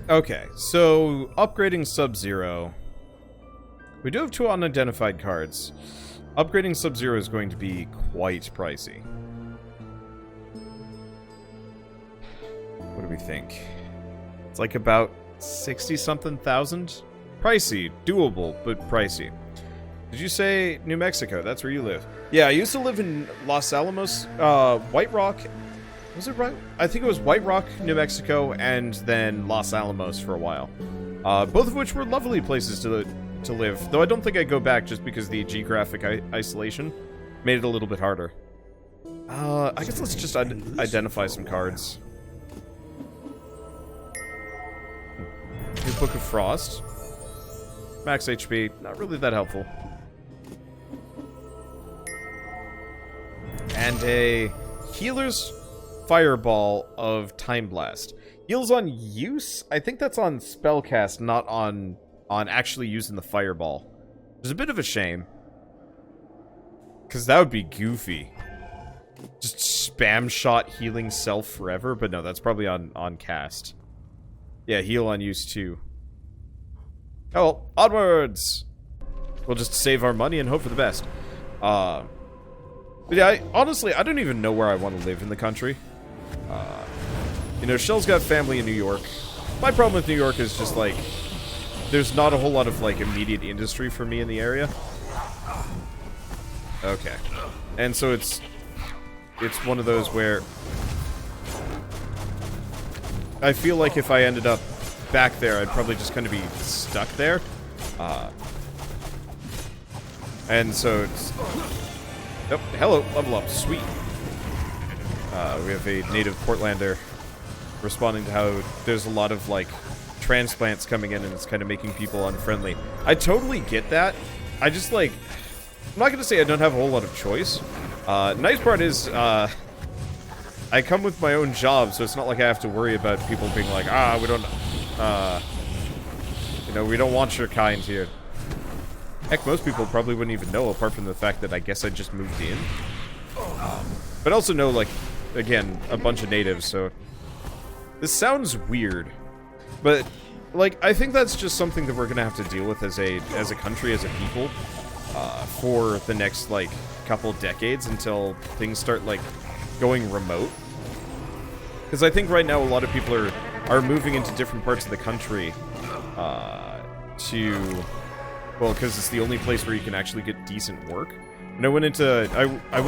Okay, so upgrading Sub-Zero. We do have 2 unidentified cards. Upgrading Sub-Zero is going to be quite pricey. What do we think? It's like about 60-something thousand? Pricey. Doable, but pricey. Did you say New Mexico? That's where you live. Yeah, I used to live in Los Alamos, White Rock. Was it right? I think it was White Rock, New Mexico, and then Los Alamos for a while. Both of which were lovely places to live. Though I don't think I'd go back just because the geographic isolation made it a little bit harder. I guess let's just identify some cards. New Book of Frost. Max HP, not really that helpful. And a Healer's Fireball of Time Blast. Heals on use? I think that's on spellcast, not on actually using the fireball. Which is a bit of a shame. Because that would be goofy. Just spam shot healing self forever, but no, that's probably on cast. Yeah, heal on use too. Oh well, onwards! We'll just save our money and hope for the best. But yeah, honestly, I don't even know where I want to live in the country. You know, Shell's got family in New York. My problem with New York is just, like, there's not a whole lot of, like, immediate industry for me in the area. Okay. And so it's one of those where I feel like if I ended up back there, I'd probably just kind of be stuck there. And so it's... Oh, hello, level up, sweet. We have a native Portlander responding to how there's a lot of, like, transplants coming in and it's kind of making people unfriendly. I totally get that. I just, like... I'm not gonna say I don't have a whole lot of choice. Nice part is, I come with my own job, so it's not like I have to worry about people being like, we don't, you know, we don't want your kind here. Heck, most people probably wouldn't even know, apart from the fact that I guess I just moved in. But also know, like, again, a bunch of natives, so... This sounds weird, but, like, I think that's just something that we're gonna have to deal with as a country, as a people, for the next, like, couple decades until things start, like, going remote. Because I think right now a lot of people are moving into different parts of the country, well, because it's the only place where you can actually get decent work. And I went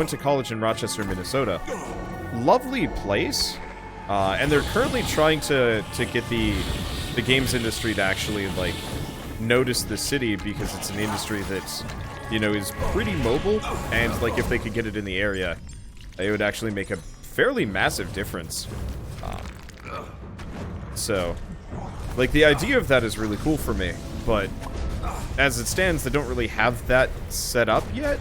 to college in Rochester, Minnesota. Lovely place. And they're currently trying to get the games industry to actually, like, notice the city because it's an industry that, you know, is pretty mobile. And, like, if they could get it in the area, it would actually make a fairly massive difference. So, like, the idea of that is really cool for me. But as it stands, they don't really have that set up yet.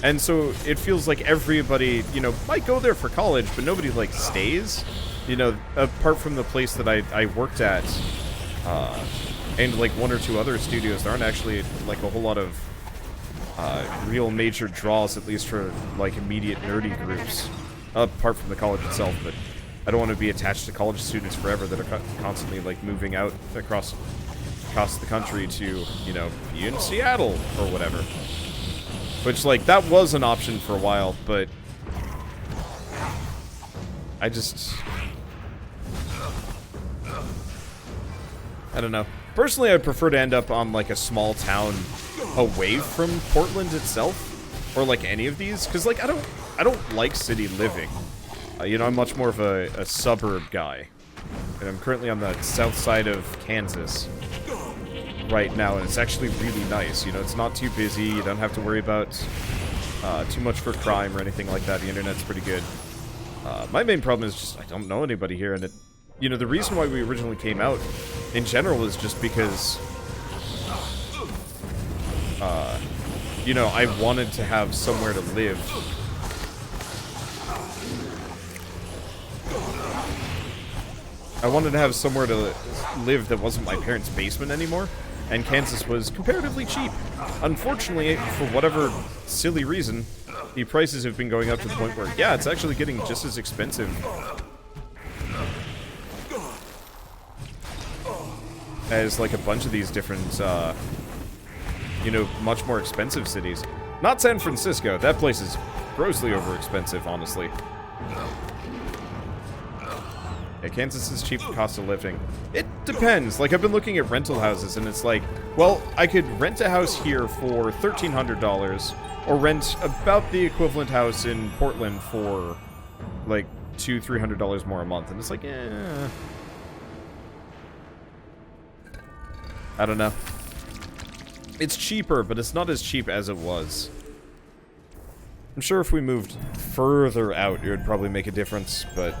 And so it feels like everybody, you know, might go there for college, but nobody, like, stays. You know, apart from the place that I worked at, and, like, 1 or 2 other studios, there aren't actually, like, a whole lot of real major draws, at least for, like, immediate nerdy groups, apart from the college itself. But I don't want to be attached to college students forever that are constantly, like, moving out across the country to, you know, be in Seattle or whatever. Which, like, that was an option for a while, but I don't know. Personally, I'd prefer to end up on, like, a small town away from Portland itself, or, like, any of these, because, like, I don't like city living. You know, I'm much more of a suburb guy, and I'm currently on the south side of Kansas right now, and it's actually really nice. You know, it's not too busy, you don't have to worry about too much for crime or anything like that. The internet's pretty good. My main problem is just I don't know anybody here, and you know, the reason why we originally came out in general is just because you know, I wanted to have somewhere to live. I wanted to have somewhere to live that wasn't my parents' basement anymore, and Kansas was comparatively cheap. Unfortunately, for whatever silly reason, the prices have been going up to the point where, yeah, it's actually getting just as expensive as like a bunch of these different, you know, much more expensive cities. Not San Francisco. That place is grossly over expensive, honestly. Yeah, Kansas is cheap cost of living. It depends. Like, I've been looking at rental houses, and it's like, well, I could rent a house here for $1,300, or rent about the equivalent house in Portland for, like, $200-300 more a month. And it's like, I don't know. It's cheaper, but it's not as cheap as it was. I'm sure if we moved further out, it would probably make a difference, but...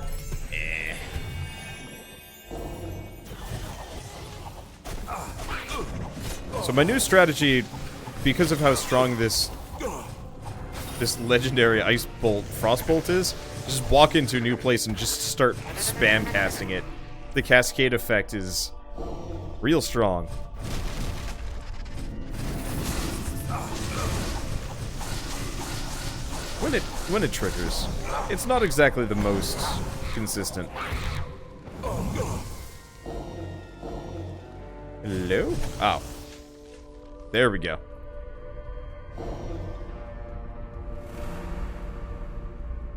So my new strategy, because of how strong this legendary ice bolt, frostbolt is, just walk into a new place and just start spam casting it. The cascade effect is real strong. When it triggers, it's not exactly the most consistent. Hello? Oh. There we go.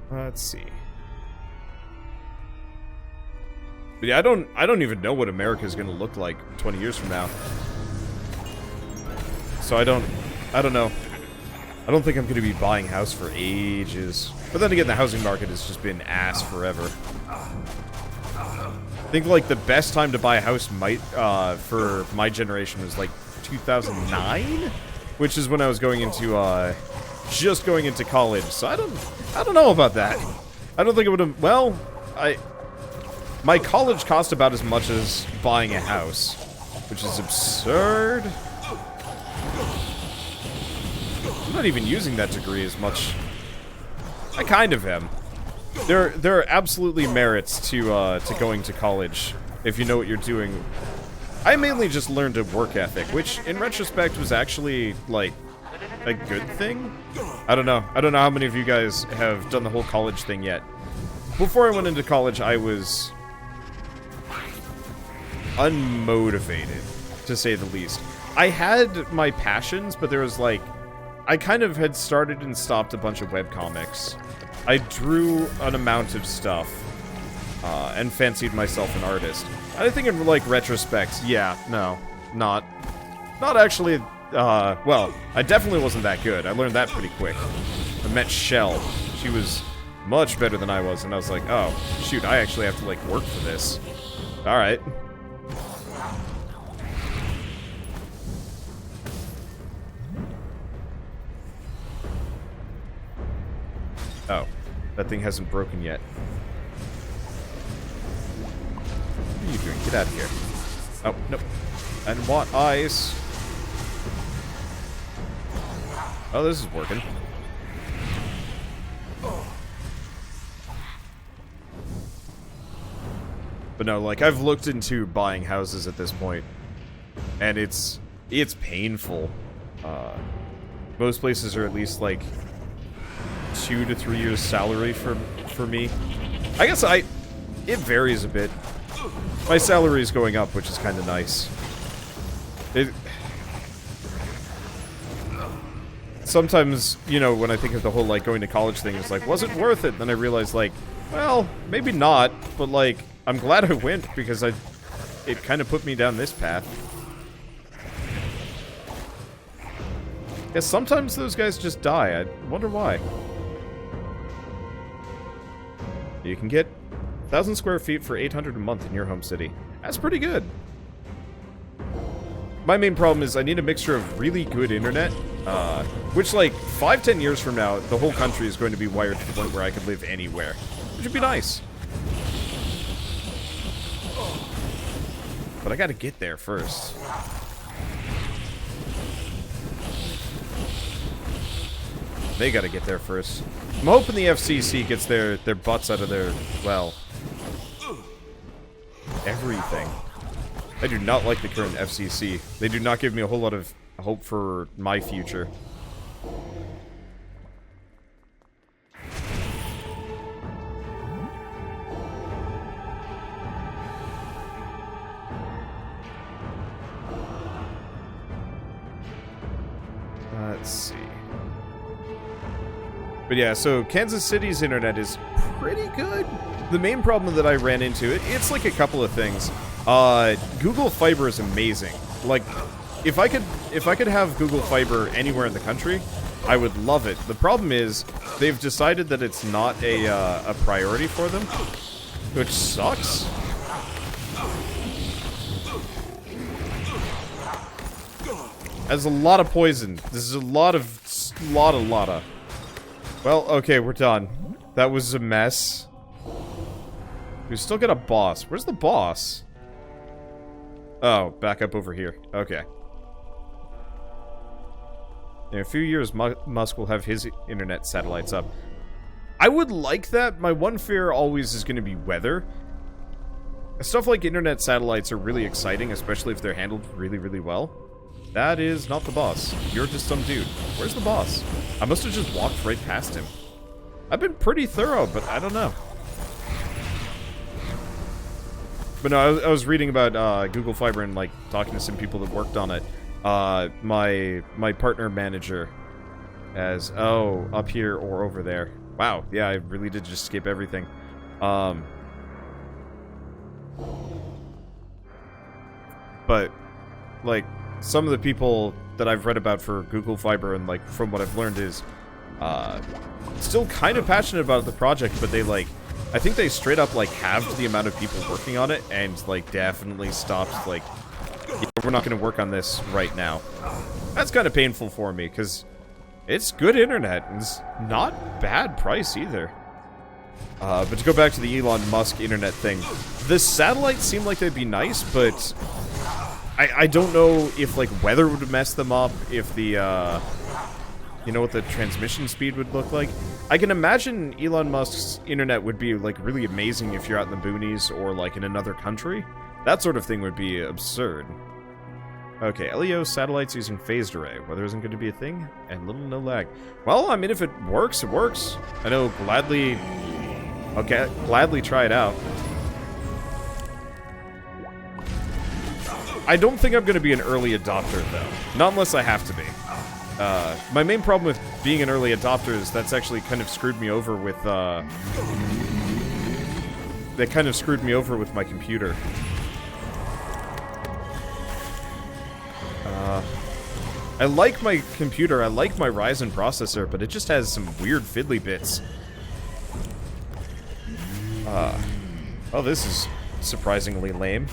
Let's see. But yeah, I don't even know what America's gonna look like 20 years from now. So I don't know. I don't think I'm gonna be buying a house for ages. But then again, the housing market has just been ass forever. I think like the best time to buy a house for my generation was like 2009, which is when I was going into just going into college. So I don't know about that. I don't think it would have. Well, my college cost about as much as buying a house, which is absurd. I'm not even using that degree as much. I kind of am. There are absolutely merits to going to college if you know what you're doing. I mainly just learned a work ethic, which in retrospect was actually like a good thing. I don't know how many of you guys have done the whole college thing yet. Before I went into college, I was unmotivated, to say the least. I had my passions, but there was like, I kind of had started and stopped a bunch of webcomics. I drew an amount of stuff, and fancied myself an artist. I think in, like, retrospect, yeah, no, not actually, well, I definitely wasn't that good. I learned that pretty quick. I met Shell. She was much better than I was, and I was like, oh, shoot, I actually have to, like, work for this. Alright. Oh, that thing hasn't broken yet. What are you doing? Get out of here. Oh, nope. I didn't want ice. Oh, this is working. But no, like, I've looked into buying houses at this point, and it's painful. Most places are at least, like, 2 to 3 years salary for me. I guess it varies a bit. My salary is going up, which is kind of nice. Sometimes, you know, when I think of the whole, like, going to college thing, it's like, was it worth it? Then I realized, like, well, maybe not, but, like, I'm glad I went because it kind of put me down this path. Guess sometimes those guys just die. I wonder why. You can get 1,000 square feet for $800 a month in your home city. That's pretty good. My main problem is I need a mixture of really good internet, which, like, 5-10 years from now, the whole country is going to be wired to the point where I could live anywhere, which would be nice. But I gotta get there first. They gotta get there first. I'm hoping the FCC gets their butts out of their, well, everything. I do not like the current FCC. They do not give me a whole lot of hope for my future. let's see. But yeah, so Kansas City's internet is pretty good. The main problem that I ran into, it's like a couple of things. Google Fiber is amazing. Like, if I could have Google Fiber anywhere in the country, I would love it. The problem is, they've decided that it's not a priority for them, which sucks. That's a lot of poison. This is a lot of... Well, okay, we're done. That was a mess. We still got a boss. Where's the boss? Oh, back up over here. Okay. In a few years, Musk will have his internet satellites up. I would like that. My one fear always is going to be weather. Stuff like internet satellites are really exciting, especially if they're handled really, really well. That is not the boss. You're just some dude. Where's the boss? I must have just walked right past him. I've been pretty thorough, but I don't know. But no, I was reading about Google Fiber and, like, talking to some people that worked on it. My partner manager as, oh, up here or over there. Wow, yeah, I really did just skip everything. But, like, some of the people that I've read about for Google Fiber and, like, from what I've learned is, still kind of passionate about the project, but they, like, I think they straight up, like, halved the amount of people working on it and, like, definitely stopped, like, yeah, we're not going to work on this right now. That's kind of painful for me, because it's good internet, and it's not bad price either. But to go back to the Elon Musk internet thing, the satellites seem like they'd be nice, but I don't know if, like, weather would mess them up, if the, you know what the transmission speed would look like. I can imagine Elon Musk's internet would be, like, really amazing if you're out in the boonies or, like, in another country. That sort of thing would be absurd. Okay, LEO satellites using phased array. Weather isn't going to be a thing, and little no lag. Well, I mean, if it works, it works. I know, gladly... Okay, gladly try it out. I don't think I'm going to be an early adopter, though. Not unless I have to be. My main problem with being an early adopter is that's actually kind of screwed me over with, that kind of screwed me over with my computer. I like my computer, I like my Ryzen processor, but it just has some weird fiddly bits. Oh, this is surprisingly lame.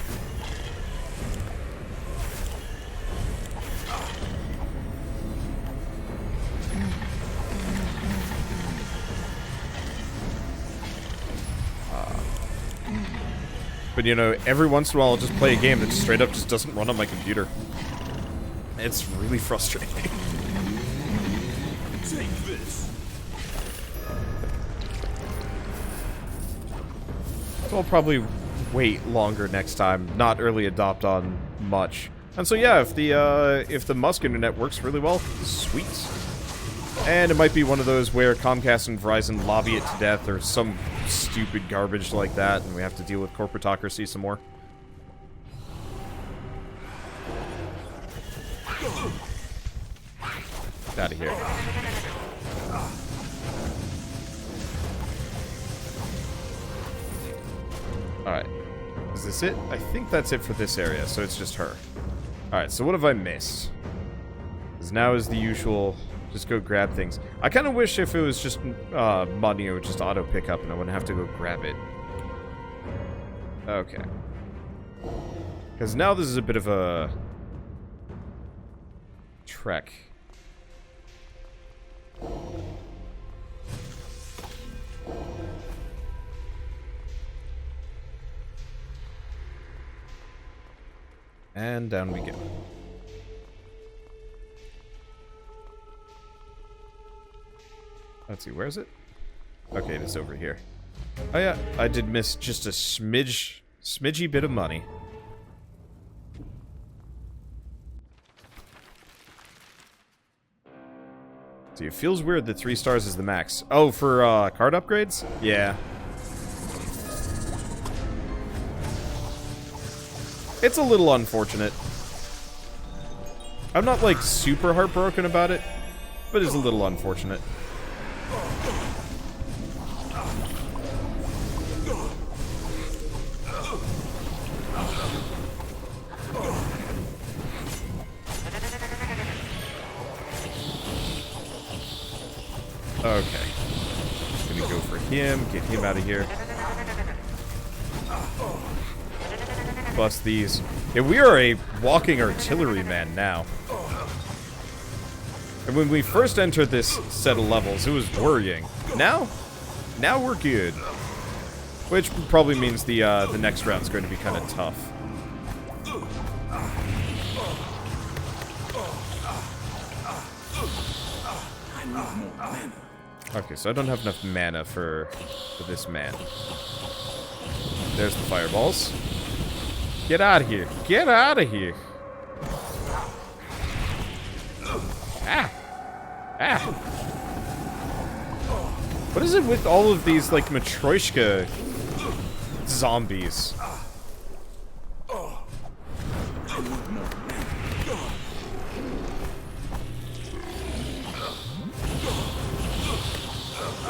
But, you know, every once in a while I'll just play a game that straight up just doesn't run on my computer. It's really frustrating. Take this. So I'll probably wait longer next time, not early adopt on much. And so yeah, if the Musk internet works really well, sweet. And it might be one of those where Comcast and Verizon lobby it to death or some stupid garbage like that, and we have to deal with corporatocracy some more. Get out of here. Alright. Is this it? I think that's it for this area, so it's just her. Alright, so what have I missed? Because now is the usual... Just go grab things. I kind of wish if it was just money, it would just auto pick up and I wouldn't have to go grab it. Okay. Because now this is a bit of a trek. And down we go. Let's see, where is it? Okay, it is over here. Oh yeah, I did miss just a smidgy bit of money. See, it feels weird that 3 stars is the max. Oh, for card upgrades? Yeah. It's a little unfortunate. I'm not, like, super heartbroken about it. but is a little unfortunate. Okay. Gonna go for him, get him out of here. Bust these. Yeah, we are a walking artillery man now. And when we first entered this set of levels, it was worrying. Now we're good. Which probably means the next round's going to be kind of tough. Okay, so I don't have enough mana for this man. There's the fireballs. Get out of here. Get out of here. Ah. Ah. What is it with all of these, like, Matryoshka zombies?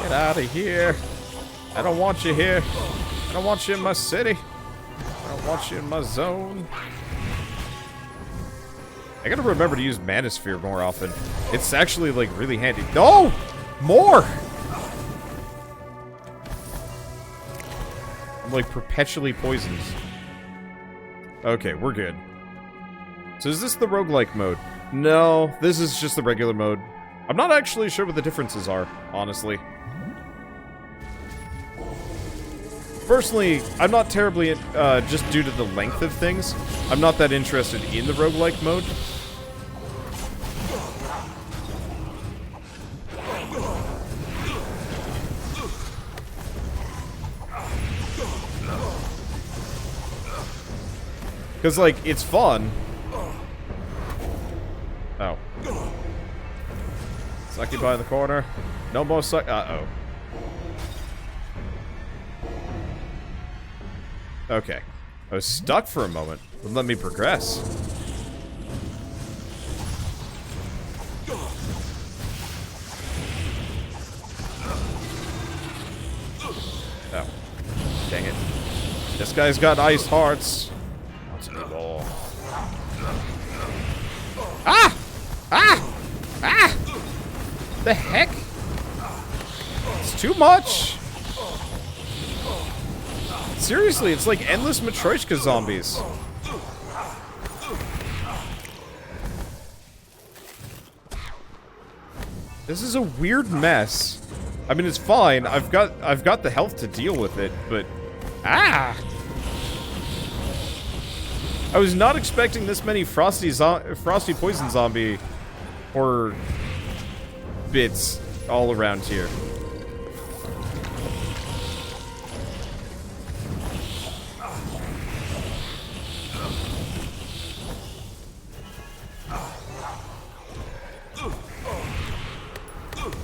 Get out of here. I don't want you here. I don't want you in my city. I don't want you in my zone. I gotta remember to use Manosphere more often. It's actually, like, really handy. No! More! I'm, like, perpetually poisoned. Okay, we're good. So is this the roguelike mode? No, this is just the regular mode. I'm not actually sure what the differences are, honestly. Personally, I'm not terribly, just due to the length of things, I'm not that interested in the roguelike mode. Because, like, it's fun. Oh. Succuby in the corner. No more uh-oh. Okay. I was stuck for a moment. Wouldn't let me progress. Oh. Dang it. This guy's got ice hearts. What's a new ball? Ah! Ah! Ah! The heck? It's too much! Seriously, it's like endless Matryoshka zombies. This is a weird mess. I mean, it's fine. I've got the health to deal with it, but ah! I was not expecting this many frosty poison zombie or bits all around here.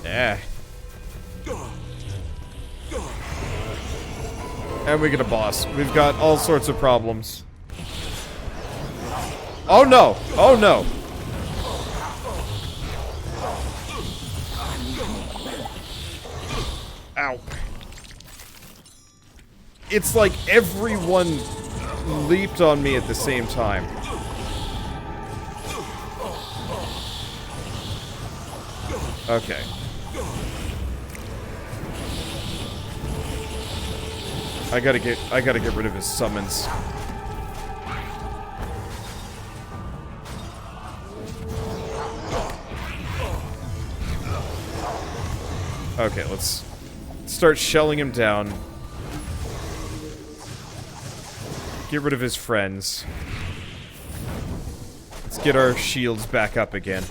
Yeah. And we get a boss. We've got all sorts of problems. Oh no! Oh no! Ow. It's like everyone leaped on me at the same time. Okay. I gotta get rid of his summons. Okay, let's start shelling him down. Get rid of his friends. Let's get our shields back up again.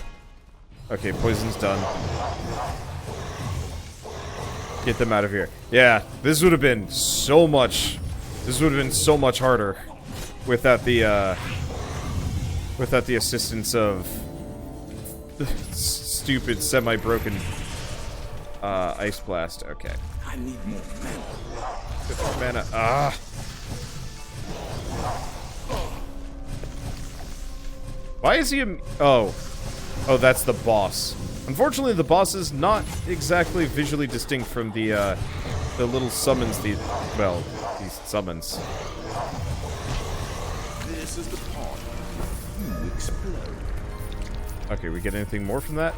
Okay, poison's done. Get them out of here. Yeah, this would have been so much. This would have been so much harder without the assistance of the stupid semi-broken ice blast. Okay. I need more mana. Get more mana. Ah. Why is he? Oh, that's the boss. Unfortunately, the boss is not exactly visually distinct from the little summons, these summons. This is the part. You explode. Okay, we get anything more from that?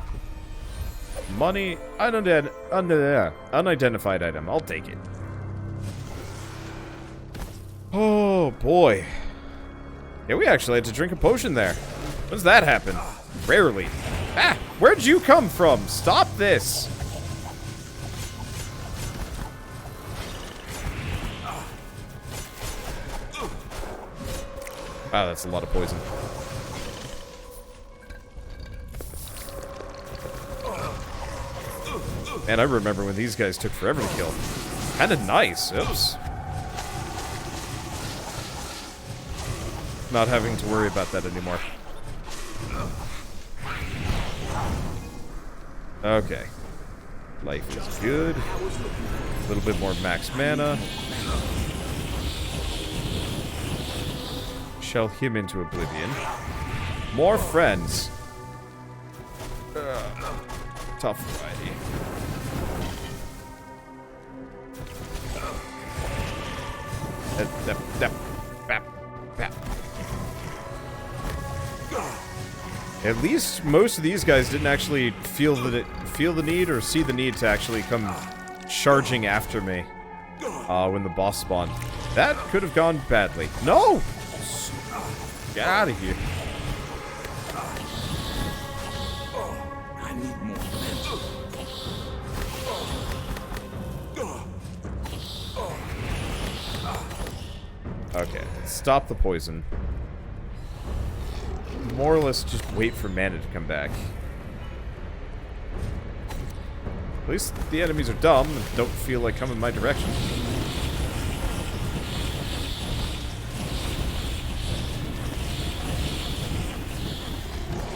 Money, unidentified item. I'll take it. Oh, boy. Yeah, we actually had to drink a potion there. When does that happen? Rarely. Ah! Where'd you come from? Stop this! Wow, that's a lot of poison. Man, I remember when these guys took forever to kill. Kinda nice. Oops. Not having to worry about that anymore. Okay. Life is good. A little bit more max mana. Shell him into oblivion. More friends. Tough variety. At least most of these guys didn't actually feel the need or see the need to actually come charging after me when the boss spawned. That could have gone badly. No! Get out of here. I need more. Okay, stop the poison. More or less just wait for mana to come back. At least the enemies are dumb and don't feel like coming my direction.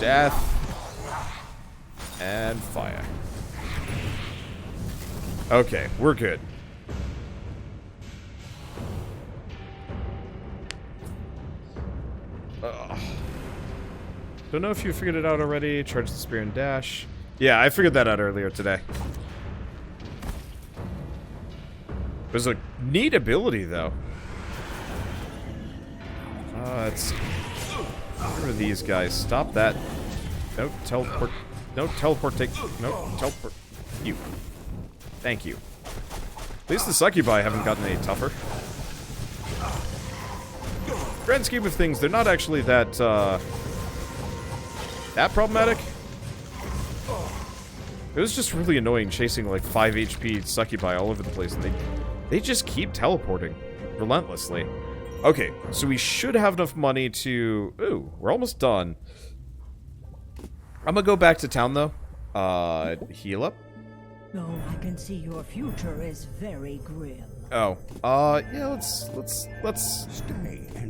Death. And fire. Okay, we're good. Ugh. Don't know if you figured it out already. Charge the spear and dash. Yeah, I figured that out earlier today. It was a neat ability, though. Let's see. Where are these guys? Stop that. No teleport. No teleport. No teleport. You. Thank you. At least the succubi haven't gotten any tougher. Grand scheme of things, they're not actually that problematic. It was just really annoying chasing like 5 HP succubi all over the place, and they just keep teleporting relentlessly. Okay, so we should have enough money to... Ooh, we're almost done. I'm gonna go back to town, though. Heal up. No, I can see your future is very grim. Oh, yeah, let's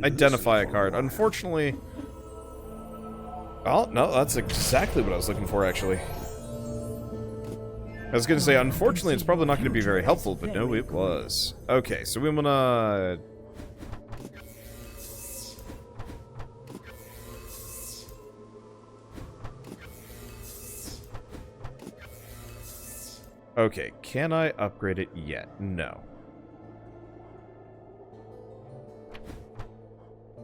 identify a card. Unfortunately... Oh, no, that's exactly what I was looking for, actually. I was gonna say, unfortunately, it's probably not gonna be very helpful, but no, it was. Okay, so we're gonna... Okay, can I upgrade it yet? No.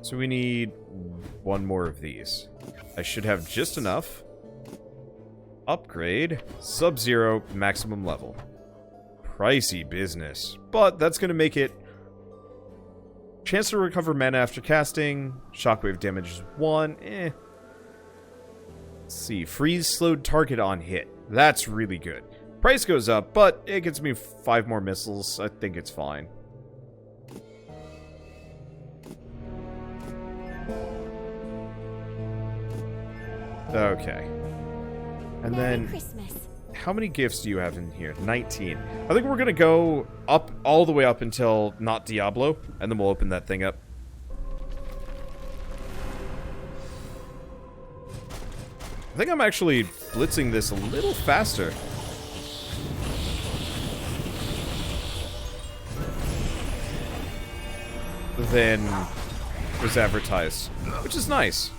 So we need one more of these. I should have just enough. Upgrade. Sub-Zero maximum level. Pricey business. But that's going to make it... Chance to recover mana after casting. Shockwave damage is 1. Let's see. Freeze slowed target on hit. That's really good. Price goes up, but it gets me 5 more missiles. I think it's fine. Okay. And then, how many gifts do you have in here? 19. I think we're going to go up, all the way up until not Diablo, and then we'll open that thing up. I think I'm actually blitzing this a little faster. Than was advertised, which is nice.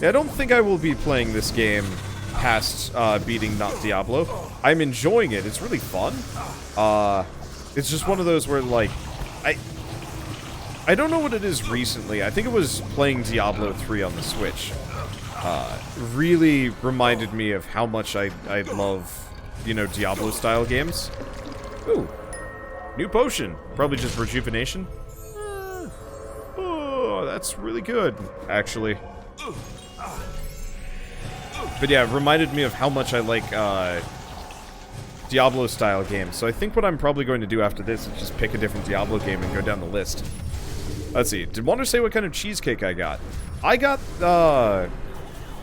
I don't think I will be playing this game past beating Not Diablo. I'm enjoying it. It's really fun. It's just one of those where, like, I don't know what it is recently. I think it was playing Diablo 3 on the Switch. Really reminded me of how much I love, you know, Diablo-style games. Ooh. New potion. Probably just rejuvenation. Oh, that's really good, actually. But yeah, it reminded me of how much I like Diablo-style games. So I think what I'm probably going to do after this is just pick a different Diablo game and go down the list. Let's see. Did Wander say what kind of cheesecake I got? I got,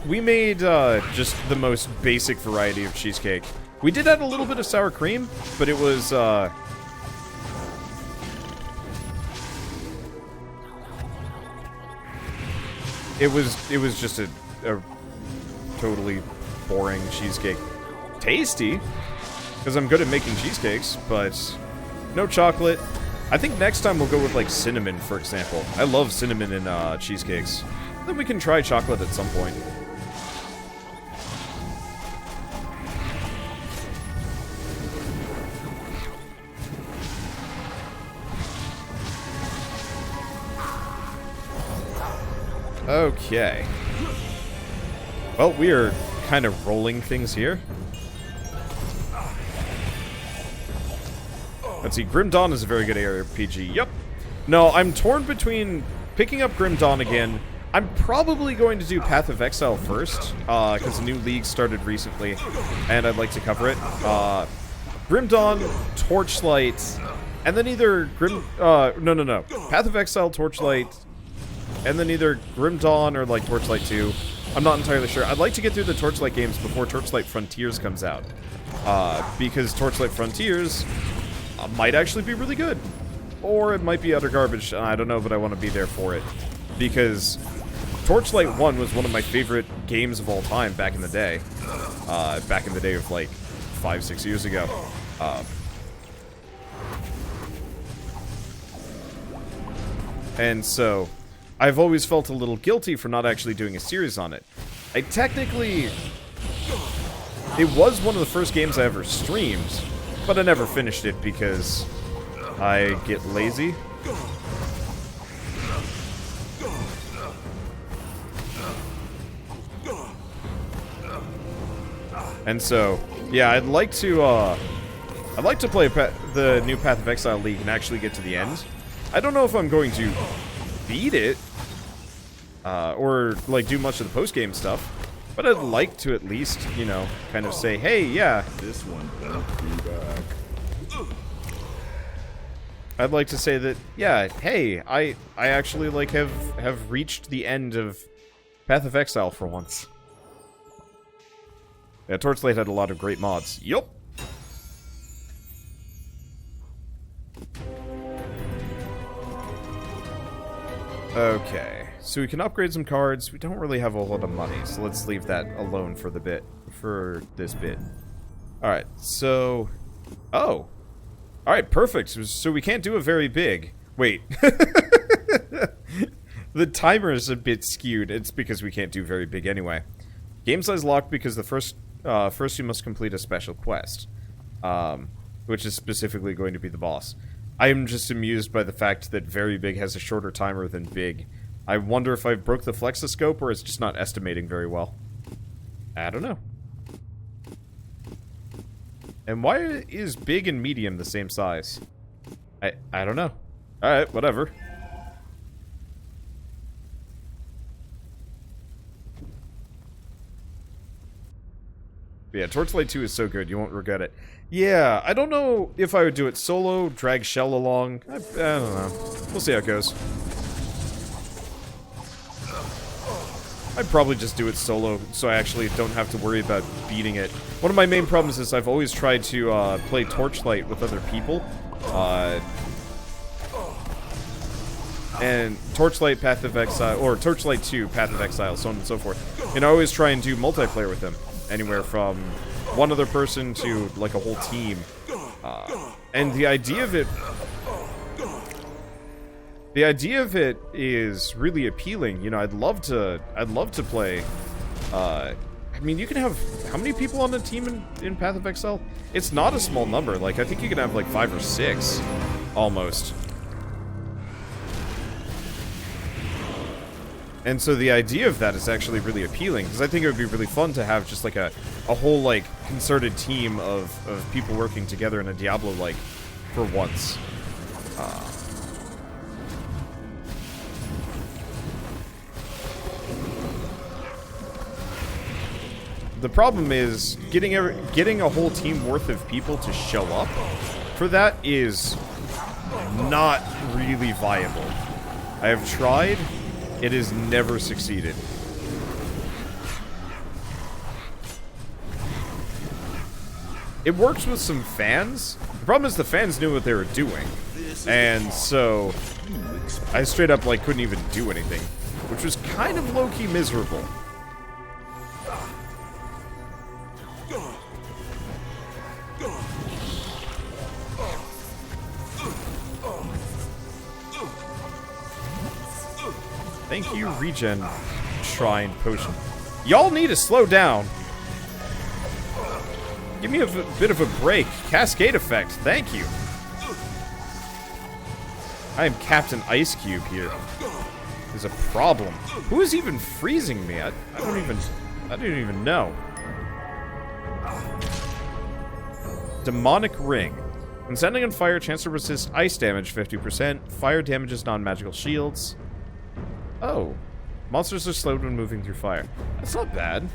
we made just the most basic variety of cheesecake. We did add a little bit of sour cream, but it was, it was just a totally boring cheesecake. Tasty, because I'm good at making cheesecakes, but no chocolate. I think next time we'll go with, like, cinnamon, for example. I love cinnamon in cheesecakes. Then we can try chocolate at some point. Okay. Well, we are kind of rolling things here. Let's see, Grim Dawn is a very good RPG. Yep. No, I'm torn between picking up Grim Dawn again. I'm probably going to do Path of Exile first, because the new league started recently, and I'd like to cover it. Grim Dawn, Torchlight, and then either no. Path of Exile, Torchlight, and then either Grim Dawn or, like, Torchlight 2. I'm not entirely sure. I'd like to get through the Torchlight games before Torchlight Frontiers comes out. Because Torchlight Frontiers might actually be really good. Or it might be utter garbage. I don't know, but I want to be there for it. Because Torchlight 1 was one of my favorite games of all time back in the day. Back in the day of, like, 5-6 years ago. And so I've always felt a little guilty for not actually doing a series on it. It was one of the first games I ever streamed, but I never finished it because I get lazy. And so, yeah, I'd like to play the new Path of Exile League and actually get to the end. I don't know if I'm going to beat it, or, like, do much of the post-game stuff, but I'd like to at least, you know, kind of say, hey, yeah. This one won't be back. I'd like to say that, yeah, hey, I actually, like, have reached the end of Path of Exile for once. Yeah, Torchlight had a lot of great mods. Yup. Okay, so we can upgrade some cards. We don't really have a lot of money, so let's leave that alone for this bit. Alright, so... Oh! Alright, perfect. So we can't do it very big. Wait. The timer is a bit skewed. It's because we can't do very big anyway. Game size locked because the first you must complete a special quest. Which is specifically going to be the boss. I am just amused by the fact that very big has a shorter timer than big. I wonder if I broke the Flexiscope or it's just not estimating very well. I don't know. And why is big and medium the same size? I don't know. Alright, whatever. Yeah, Torchlight 2 is so good, you won't regret it. Yeah, I don't know if I would do it solo, drag Shell along. I don't know. We'll see how it goes. I'd probably just do it solo, so I actually don't have to worry about beating it. One of my main problems is I've always tried to play Torchlight with other people. And Torchlight, Path of Exile, or Torchlight 2, Path of Exile, so on and so forth. And I always try and do multiplayer with them. Anywhere from one other person to, like, a whole team. And the idea of it... The idea of it is really appealing. You know, I'd love to play. I mean, you can have how many people on the team in Path of Exile? It's not a small number. Like, I think you can have like 5 or 6, almost. And so the idea of that is actually really appealing, because I think it would be really fun to have just like a whole like concerted team of people working together in a Diablo-like for once. The problem is getting a whole team worth of people to show up for that is not really viable. I have tried. It has never succeeded. It works with some fans. The problem is the fans knew what they were doing. And so I straight up like couldn't even do anything, which was kind of low-key miserable. Thank you, Regen Shrine Potion. Y'all need to slow down. Give me a bit of a break. Cascade effect. Thank you. I am Captain Ice Cube here. There's a problem. Who is even freezing me? I don't even know. Demonic Ring. When standing on fire, chance to resist ice damage 50%. Fire damages non-magical shields. Oh. Monsters are slowed when moving through fire. That's not bad.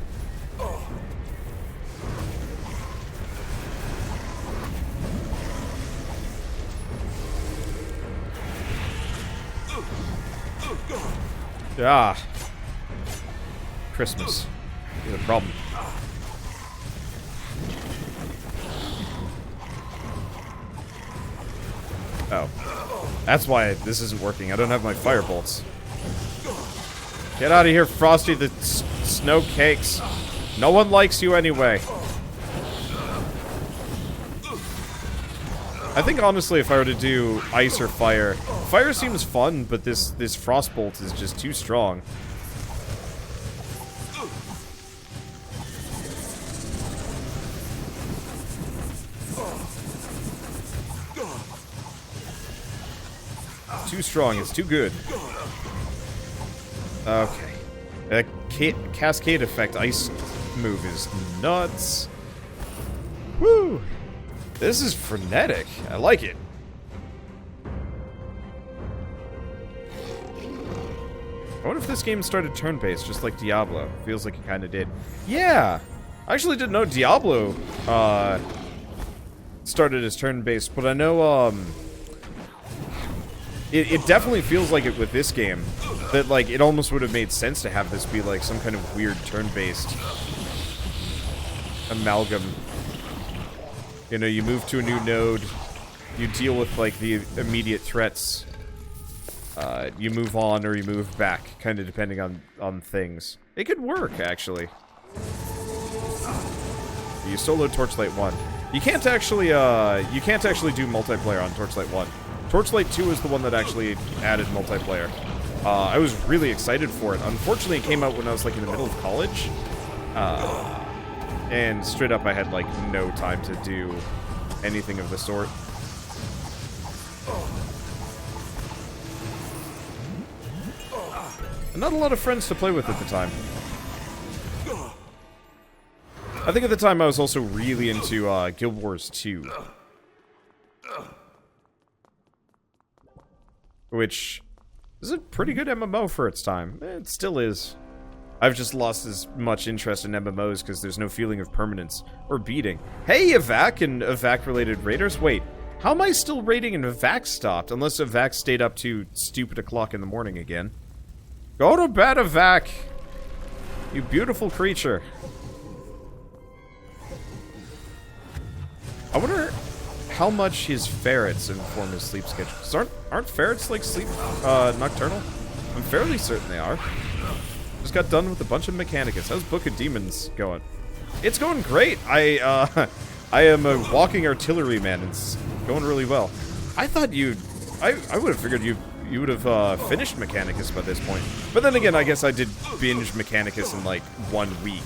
Ah. Christmas. Is a problem. Oh. That's why this isn't working. I don't have my fire bolts. Get out of here, Frosty the Snow Cakes. No one likes you anyway. I think honestly if I were to do ice or fire, fire seems fun, but this frostbolt is just too strong. Too strong, it's too good. Okay. That cascade effect ice move is nuts. Woo! This is frenetic. I like it. I wonder if this game started turn-based, just like Diablo. Feels like it kind of did. Yeah! I actually didn't know Diablo started as turn-based, but I know, It definitely feels like it with this game. That, like, it almost would have made sense to have this be, like, some kind of weird turn-based amalgam. You know, you move to a new node, you deal with, like, the immediate threats. You move on or you move back, kind of depending on things. It could work, actually. You solo Torchlight 1. You can't actually do multiplayer on Torchlight 1. Torchlight 2 is the one that actually added multiplayer. I was really excited for it. Unfortunately, it came out when I was, like, in the middle of college. And straight up, I had, like, no time to do anything of the sort. And not a lot of friends to play with at the time. I think at the time I was also really into Guild Wars 2. Which is a pretty good MMO for its time. It still is. I've just lost as much interest in MMOs because there's no feeling of permanence or beating. Hey, Evac and Evac-related raiders. Wait, how am I still raiding and Evac stopped? Unless Evac stayed up to stupid o'clock in the morning again. Go to bed, Evac! You beautiful creature. I wonder how much his ferrets inform his sleep schedule. 'Cause aren't ferrets like sleep nocturnal? I'm fairly certain they are. Just got done with a bunch of Mechanicus. How's Book of Demons going? It's going great. I am a walking artillery man. It's going really well. I thought I would have figured you would have finished Mechanicus by this point. But then again, I guess I did binge Mechanicus in like 1 week,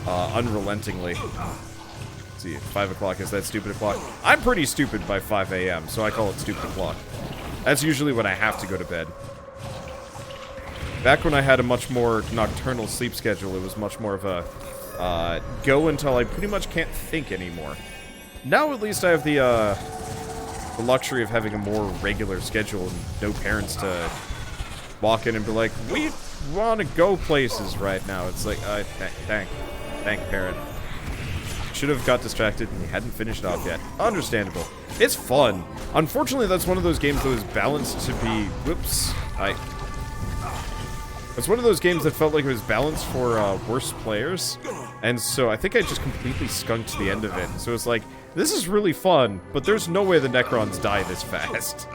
unrelentingly. Let's see, 5 o'clock is that stupid o'clock? I'm pretty stupid by 5 a.m., so I call it stupid o'clock. That's usually when I have to go to bed. Back when I had a much more nocturnal sleep schedule, it was much more of a go until I pretty much can't think anymore. Now at least I have the luxury of having a more regular schedule and no parents to walk in and be like, we want to go places right now. It's like, thank parent. Should have got distracted and you hadn't finished off yet. Understandable. It's fun. Unfortunately, that's one of those games that was balanced to be... Whoops. It's one of those games that felt like it was balanced for worse players. And so I think I just completely skunked to the end of it. So it's like, this is really fun, but there's no way the Necrons die this fast.